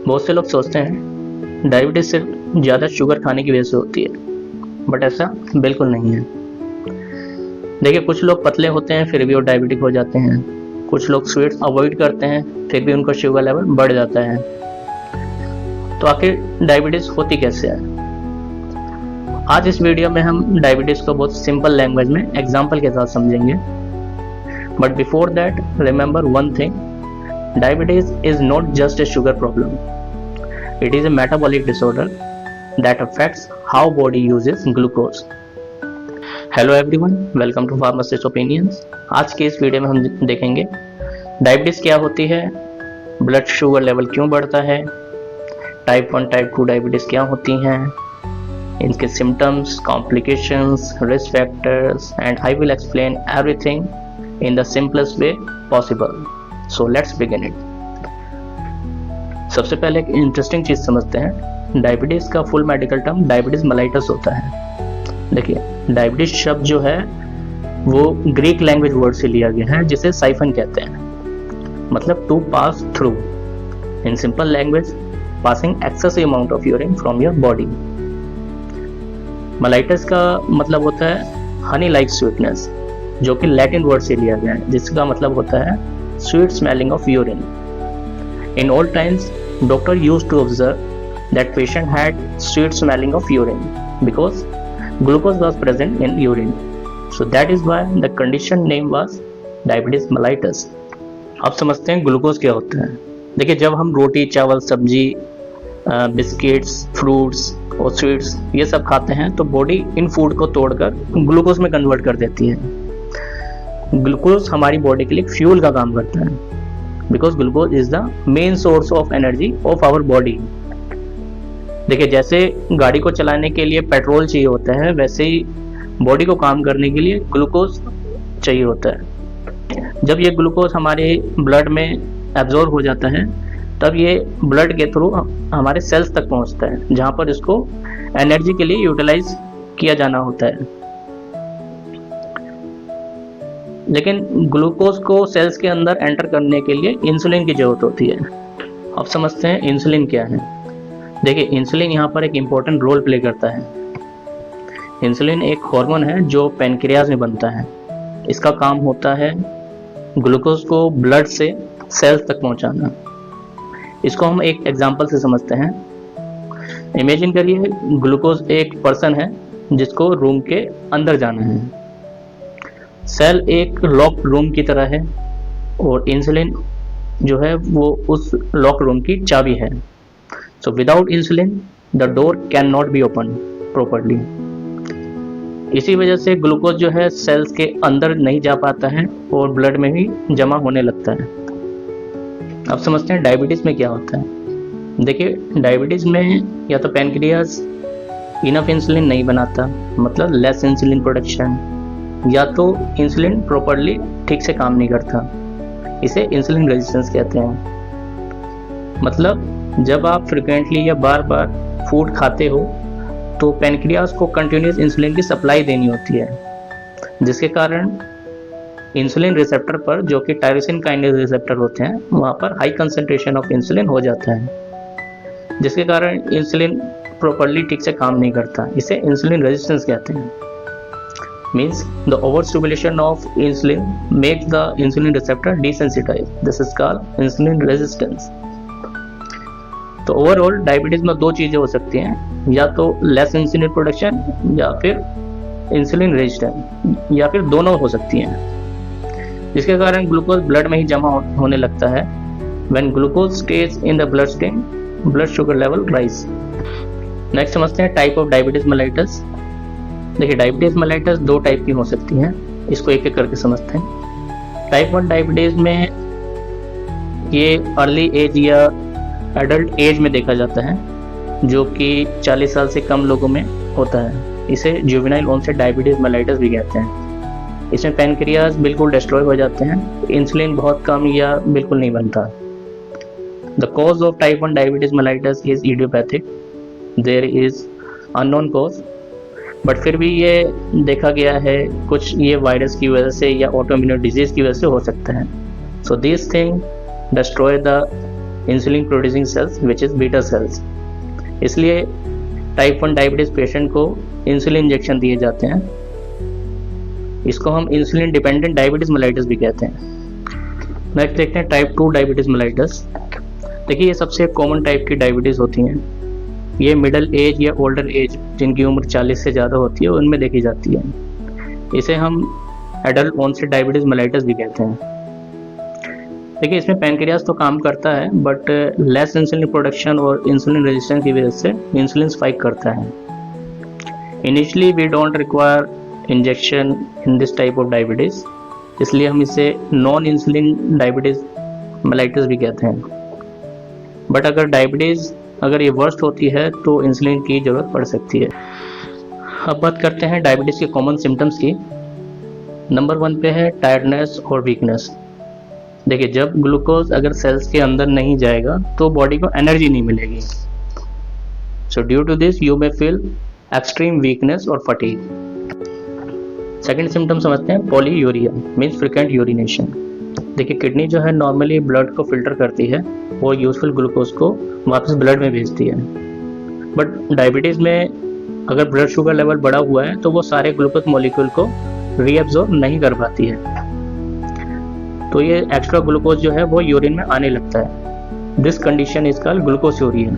बहुत से लोग सोचते हैं डायबिटीज़ सिर्फ ज़्यादा शुगर खाने की वजह से होती है, बट ऐसा बिल्कुल नहीं है। देखिए, कुछ लोग पतले होते हैं फिर भी वो डायबिटिक हो जाते हैं, कुछ लोग स्वीट्स अवॉइड करते हैं फिर भी उनका शुगर लेवल बढ़ जाता है। तो आखिर डायबिटीज़ होती कैसे है? आज इस वीडियो में हम डायबिटीज़ को बहुत सिंपल लैंग्वेज में एग्जाम्पल के साथ समझेंगे। But before that remember one thing, diabetes is not just a sugar problem. It is a metabolic disorder that affects how body uses glucose. Hello everyone, welcome to Pharmacist Opinions. आज के इस video में हम देखेंगे diabetes क्या होती है, blood sugar level क्यों बढ़ता है, टाइप 1 टाइप 2 डायबिटीज़ क्या होती हैं, इनके symptoms, complications, risk factors and I will explain everything in the simplest way possible. So let's begin it. सबसे पहले एक इंटरेस्टिंग चीज़ समझते हैं. डायबिटीज़ का full medical term diabetes mellitus होता है. देखिए, डायबिटीज़ शब्द जो है वो ग्रीक लैंग्वेज वर्ड से लिया गया है जिसे साइफन कहते हैं, मतलब to pass through. In simple language, passing excessive amount of urine from your body. Mellitus का मतलब होता है हनी लाइक स्वीटनेस, जो कि लैटिन वर्ड से लिया गया है जिसका मतलब होता है sweet smelling of urine. In old times, doctor used to observe that patient had sweet smelling of urine because glucose was present in urine. So that is why the condition name was diabetes mellitus. अब समझते हैं glucose क्या होता है. देखिए, जब हम रोटी, चावल, सब्जी, बिस्किट्स, फ्रूट्स और स्वीट्स ये सब खाते हैं तो बॉडी इन फूड को तोड़कर ग्लूकोज में कन्वर्ट कर देती है. ग्लूकोज हमारी बॉडी के लिए फ्यूल का काम करता है, because glucose is the main source of energy of our body. देखिए, जैसे गाड़ी को चलाने के लिए पेट्रोल चाहिए होता है, वैसे ही बॉडी को काम करने के लिए ग्लूकोज चाहिए होता है. जब ये ग्लूकोज हमारे ब्लड में एब्जॉर्ब हो जाता है तब ये ब्लड के थ्रू हमारे सेल्स तक पहुंचता है, जहां पर इसको एनर्जी के लिए यूटिलाइज किया जाना होता है. लेकिन ग्लूकोज को सेल्स के अंदर एंटर करने के लिए इंसुलिन की ज़रूरत होती है. अब समझते हैं इंसुलिन क्या है. देखिए, इंसुलिन यहाँ पर एक इम्पोर्टेंट रोल प्ले करता है. इंसुलिन एक हार्मोन है जो पैनक्रियाज में बनता है. इसका काम होता है ग्लूकोज को ब्लड से सेल्स तक पहुँचाना. इसको हम एक एग्जांपल से समझते हैं. इमेजिन करिए, ग्लूकोज एक पर्सन है जिसको रूम के अंदर जाना है. सेल एक लॉक रूम की तरह है और इंसुलिन जो है वो उस लॉक रूम की चाबी है. So without insulin the door can not be open properly. इसी वजह से ग्लूकोज जो है सेल्स के अंदर नहीं जा पाता है और ब्लड में ही जमा होने लगता है. अब समझते हैं डायबिटीज़ में क्या होता है. देखिए, डायबिटीज़ में या तो पैनक्रियाज इनफ इंसुलिन नहीं बनाता, मतलब लेस इंसुलिन प्रोडक्शन, या तो इंसुलिन प्रॉपर्ली ठीक से काम नहीं करता. इसे इंसुलिन रेजिस्टेंस कहते हैं. मतलब जब आप फ्रिक्वेंटली या बार बार फूड खाते हो तो पैनक्रियाज को कंटिन्यूस इंसुलिन की सप्लाई देनी होती है, जिसके कारण इंसुलिन रिसेप्टर पर, जो कि टायरोसिन काइनेज रिसेप्टर होते हैं, वहाँ पर हाई कंसंट्रेशन ऑफ इंसुलिन हो जाता है, जिसके कारण इंसुलिन प्रॉपर्ली ठीक से काम नहीं करता. इसे इंसुलिन रेजिस्टेंस कहते हैं. Means the overstimulation of insulin makes the insulin receptor desensitized. This is called insulin resistance. तो ओवरऑल डायबिटीज में दो चीज़ें हो सकती हैं, या तो लेस इंसुलिन प्रोडक्शन या फिर इंसुलिन रेजिस्टेंस, या फिर दोनों हो सकती हैं, जिसके कारण ग्लूकोज ब्लड में ही जमा होने लगता है. When glucose stays in the bloodstream, blood sugar level rise. Next समझते हैं टाइप ऑफ डायबिटीज मेलाइटस. देखिए, डायबिटीज़ मेलाइटस दो टाइप की हो सकती हैं. इसको एक एक करके समझते हैं. टाइप 1 डायबिटीज़ में ये अर्ली एज या एडल्ट एज में देखा जाता है, जो कि 40 साल से कम लोगों में होता है. इसे जुवेनाइल ऑनसेट डायबिटीज़ मेलाइटस भी कहते हैं. इसमें पैनक्रियाज बिल्कुल डिस्ट्रॉय हो जाते हैं, इंसुलिन बहुत कम या बिल्कुल नहीं बनता. The cause of type 1 diabetes mellitus is idiopathic. There is unknown cause, but फिर भी ये देखा गया है कुछ ये वायरस की वजह से या ऑटोइम्यून डिजीज की वजह से हो सकता है. So this thing destroy the insulin producing cells which is beta cells. इसलिए टाइप 1 डायबिटीज़ पेशेंट को इंसुलिन इंजेक्शन दिए जाते हैं। इसको हम इंसुलिन डिपेंडेंट डायबिटीज़ मेलाइटस भी कहते हैं। नेक्स्ट देखते हैं टाइप 2 डायबिटीज़ मेलाइटस। देखिए ये सबसे कॉमन टाइप की डायबिटीज़ होती हैं। ये मिडिल एज या ओल्डर एज जिनकी उम्र 40 से ज़्यादा होती है उनमें देखी जाती है। इसे हम एडल्ट ऑनसेट डायबिटीज़ मेलाइटस भी कहते हैं। देखिए इसमें पैनक्रियास तो काम करता है बट लेस इंसुलिन प्रोडक्शन और इंसुलिन रेजिस्टेंस की वजह से इंसुलिन स्पाइक करता है। Initially we don't require injection in this type of diabetes, इसलिए हम इसे नॉन इंसुलिन डायबिटीज़ मेलाइटस भी कहते हैं। बट अगर डायबिटीज़ अगर ये वर्स्ट होती है तो इंसुलिन की ज़रूरत पड़ सकती है। अब बात करते हैं डायबिटीज़ के कॉमन सिम्टम्स की। नंबर 1 पे है टायर्डनेस और वीकनेस। देखिए जब ग्लूकोज अगर सेल्स के अंदर नहीं जाएगा तो बॉडी को एनर्जी नहीं मिलेगी। So due to this you may feel extreme weakness और फटीग। सेकेंड सिम्टम समझते हैं पॉलीयूरिया मीन्स फ्रिक्वेंट यूरिनेशन। देखिए किडनी जो है नॉर्मली ब्लड को फिल्टर करती है और यूजफुल ग्लूकोज को वापस ब्लड में भेजती है। बट डायबिटीज़ में अगर ब्लड शुगर लेवल बढ़ा हुआ है तो वो सारे ग्लूकोज मॉलिक्यूल को रीअब्जॉर्ब नहीं कर पाती है, तो ये एक्स्ट्रा ग्लूकोज जो है वो यूरिन में आने लगता है। This condition is called ग्लूकोसूरिया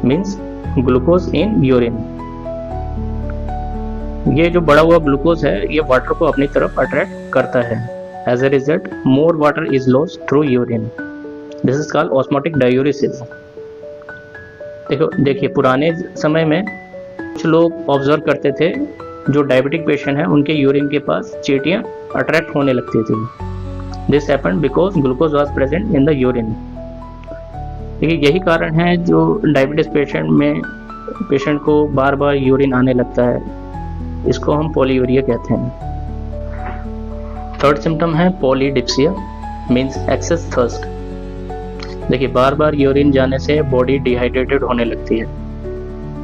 means glucose in urine. ये जो बढ़ा हुआ ग्लूकोज है ये वाटर को अपनी तरफ अट्रैक्ट करता है। As a result more water is lost through urine. This is called osmotic diuresis. देखिए पुराने समय में कुछ लोग ऑब्जर्व करते थे जो डायबिटिक पेशेंट हैं उनके यूरिन के पास चींटियां अट्रैक्ट होने लगती थी। This happened because glucose was present in the urine. देखिए यही कारण है जो डायबिटीज पेशेंट को बार बार यूरिन आने लगता है, इसको हम पॉलीयूरिया कहते हैं। थर्ड सिम्टम है पॉलीडिप्सिया मीन्स एक्सेस थर्स्ट। देखिए बार बार यूरिन जाने से बॉडी डिहाइड्रेटेड होने लगती है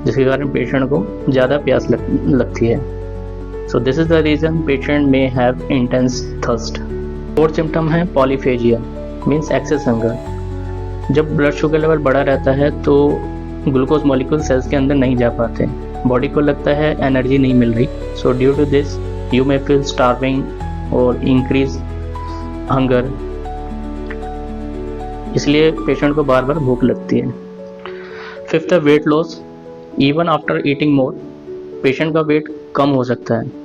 जिसके कारण पेशेंट को ज़्यादा प्यास लगती है। So this is the reason patient may have intense thirst. Fourth symptom है पॉलीफेजिया मीन्स एक्सेस हंगर। जब ब्लड शुगर लेवल बढ़ा रहता है तो ग्लूकोज मॉलिक्यूल सेल्स के अंदर नहीं जा पाते, बॉडी को लगता है एनर्जी नहीं मिल रही। So due to this you may feel starving और इंक्रीज हंगर, इसलिए पेशेंट को बार बार भूख लगती है। फिफ्थ है weight loss. Even after eating more patient का वेट कम हो सकता है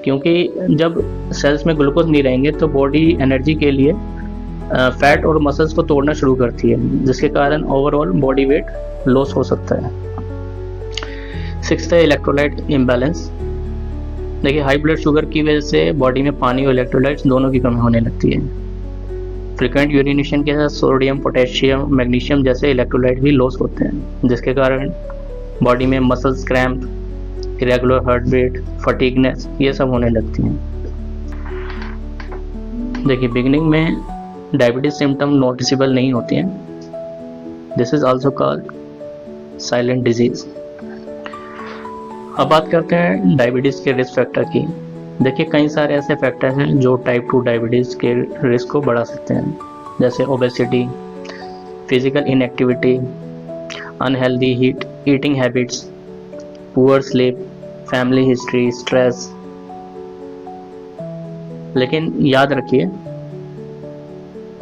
क्योंकि जब सेल्स में ग्लूकोज नहीं रहेंगे तो बॉडी एनर्जी के लिए फैट और मसल्स को तोड़ना शुरू करती है जिसके कारण ओवरऑल बॉडी वेट लॉस हो सकता है। सिक्स्थ है इलेक्ट्रोलाइट इम्बैलेंस। देखिए हाई ब्लड शुगर की वजह से बॉडी में पानी और इलेक्ट्रोलाइट्स दोनों की कमी होने लगती है। फ्रिक्वेंट यूरिनेशन के साथ सोडियम, पोटेशियम, मैग्नीशियम जैसे इलेक्ट्रोलाइट भी लॉस होते हैं जिसके कारण बॉडी में muscles cramp, irregular heart beat, fatigueness ये सब होने लगती हैं। देखिए बिगिनिंग में डायबिटीज सिम्टम नोटिसेबल नहीं होते हैं। This is also called silent disease. अब बात करते हैं डायबिटीज के रिस्क फैक्टर की। देखिए कई सारे ऐसे फैक्टर हैं जो टाइप 2 डायबिटीज के रिस्क को बढ़ा सकते हैं, जैसे obesity, physical inactivity, unhealthy eating habits, poor sleep, family history, stress. लेकिन याद रखिए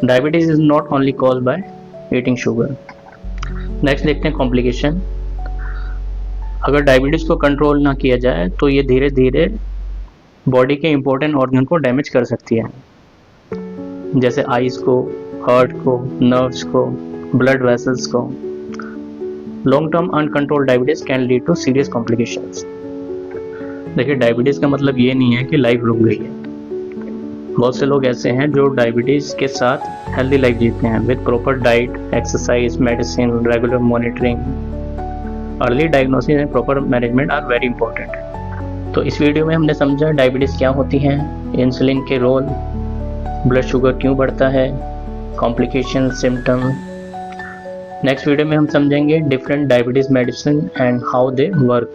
diabetes is not only caused by eating sugar. Next देखते हैं कॉम्प्लिकेशन। अगर डायबिटीज को कंट्रोल ना किया जाए तो ये धीरे धीरे बॉडी के इंपॉर्टेंट ऑर्गन को डैमेज कर सकती है, जैसे आईज को, हार्ट को, नर्व्स को, ब्लड वेसल्स को। Long term uncontrolled diabetes can lead to serious complications. देखिए डायबिटीज का मतलब ये नहीं है कि लाइफ रुक गई है। बहुत से लोग ऐसे हैं जो डायबिटीज के साथ हेल्दी लाइफ जीते हैं with proper diet, exercise, medicine, regular monitoring. Early diagnosis and proper management are very important. तो इस वीडियो में हमने समझा डायबिटीज क्या होती है, इंसुलिन के रोल, ब्लड शुगर क्यों बढ़ता है, कॉम्प्लिकेशन, सिम्टम। नेक्स्ट वीडियो में हम समझेंगे different diabetes medicine and how they work.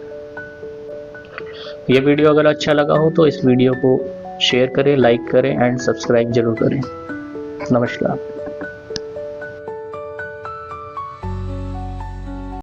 ये वीडियो अगर अच्छा लगा हो तो इस वीडियो को शेयर करें, लाइक करें एंड सब्सक्राइब जरूर करें। नमस्कार।